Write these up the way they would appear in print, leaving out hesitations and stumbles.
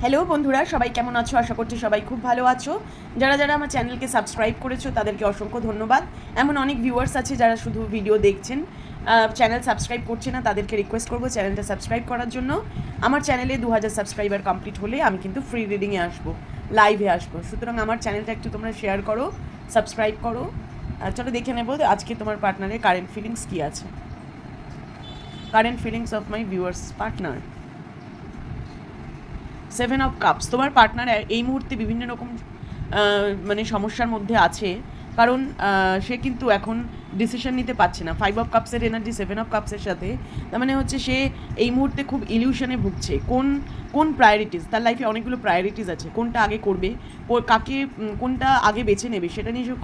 Hello বন্ধুরা, সবাই কেমন আছো? আশা করছি সবাই খুব ভালো আছো। যারা যারা আমার চ্যানেলকে সাবস্ক্রাইব করেছো তাদেরকে অসংখ্য ধন্যবাদ। এমন অনেক ভিউয়ার্স আছে যারা শুধু ভিডিও দেখছেন, চ্যানেল সাবস্ক্রাইব করছে না। তাদেরকে রিকোয়েস্ট করবো চ্যানেলটা সাবস্ক্রাইব করার জন্য। আমার চ্যানেলে 2000 সাবস্ক্রাইবার কমপ্লিট হলে আমি কিন্তু ফ্রি রিডিংয়ে আসবো, লাইভে আসবো। সুতরাং আমার চ্যানেলটা একটু তোমরা শেয়ার করো, সাবস্ক্রাইব করো। চলো দেখে নেবো আজকে তোমার পার্টনারের কারেন্ট ফিলিংস কী আছে। Current feelings of my viewers partner. 7 of cups. তোমার পার্টনার এই মুহূর্তে বিভিন্ন রকম মানে সমস্যার মধ্যে আছে, কারণ সে কিন্তু এখন ডিসিশন নিতে পারছে না। 5 অফ কাপসের এনার্জি 7 অফ কাপসের সাথে, তার মানে হচ্ছে সে এই মুহূর্তে খুব ইলিউশনে ভুগছে। কোন প্রায়োরিটিস, তার লাইফে অনেকগুলো প্রায়োরিটিস আছে, কোনটা আগে করবে, কাকে কোনটা আগে বেছে নেবে সেটা নিয়ে সে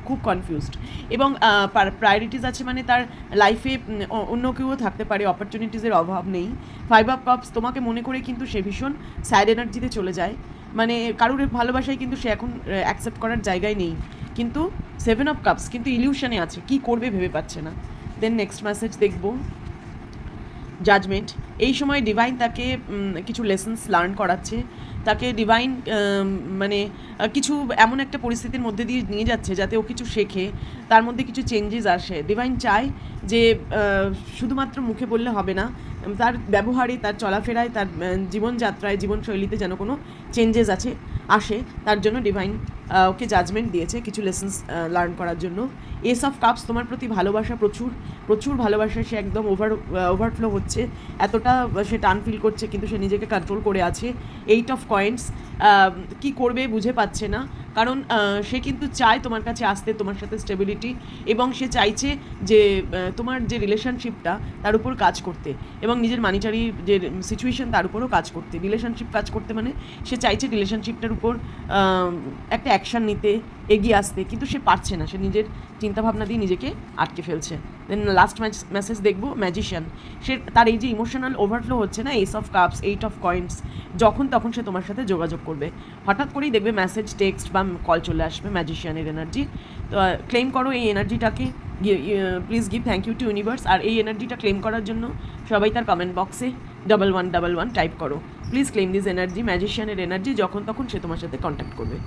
খুব কনফিউজড। এবং প্রায়োরিটিস আছে মানে তার লাইফে অন্য কেউও থাকতে পারে, অপরচুনিটিসের অভাব নেই। 5 অফ কাপস তোমাকে মনে করে কিন্তু সে ভীষণ স্যাড এনার্জিতে চলে যায়, মানে কারোর ভালোবাসায় কিন্তু সে এখন অ্যাকসেপ্ট করার জায়গায় নেই। কিন্তু 7 অফ কাপস কিন্তু ইলিউশনে আছে, কি করবে ভেবে পাচ্ছে না। দেন নেক্সট মেসেজ দেখব, জাজমেন্ট। এই সময় ডিভাইন তাকে কিছু লেসন্স লার্ন করাচ্ছে, তাকে ডিভাইন মানে কিছু এমন একটা পরিস্থিতির মধ্যে দিয়ে নিয়ে যাচ্ছে যাতে ও কিছু শেখে, তার মধ্যে কিছু চেঞ্জেস আসে। ডিভাইন চায় যে শুধুমাত্র মুখে বললে হবে না, তার ব্যবহারে, তার চলাফেরায়, তার জীবনযাত্রায়, জীবনশৈলীতে যেন কোনো চেঞ্জেস আসে। তার জন্য ডিভাইন ওকে জাজমেন্ট দিয়েছে কিছু লেসন্স লার্ন করার জন্য। এস অফ কাপস, তোমার প্রতি ভালোবাসা, প্রচুর ভালোবাসা, সে একদম ওভারফ্লো হচ্ছে, এতটা সে টান ফিল করছে কিন্তু সে নিজেকে কন্ট্রোল করে আছে। 8 অফ কয়েন্স, কি করবে বুঝে পাচ্ছে না, কারণ সে কিন্তু চায় তোমার কাছে আসতে, তোমার সাথে স্টেবিলিটি, এবং সে চাইছে যে তোমার যে রিলেশনশিপটা তার উপর কাজ করতে, এবং নিজের মানিটারি যে সিচুয়েশন তার উপরও কাজ করতে। রিলেশনশিপ কাজ করতে মানে সে চাইছে রিলেশনশিপটার উপর একটা অ্যাকশান নিতে, এগিয়ে আসতে, কিন্তু সে পারছে না, সে নিজের চিন্তাভাবনা দিয়ে নিজেকে আটকে ফেলছে। দেন লাস্ট মেসেজ দেখবো, ম্যাজিশিয়ান। সে তার এই যে ইমোশনাল ওভারফ্লো হচ্ছে না, S of cups, 8 of coins, যখন তখন সে তোমার সাথে যোগাযোগ করবে, হঠাৎ করেই দেখবে মেসেজ, টেক্সট বা কল চলে আসবে, ম্যাজিশিয়ানের এনার্জি। তো ক্লেম করো এই এনার্জিটাকে, please give thank you to universe. আর এই এনার্জিটা ক্লেম করার জন্য সবাই তার কমেন্ট বক্সে 1111 টাইপ করো। প্লিজ ক্লেম দিস এনার্জি, ম্যাজিশিয়ানের এনার্জি, যখন তখন সে তোমার সাথে কন্ট্যাক্ট করবে।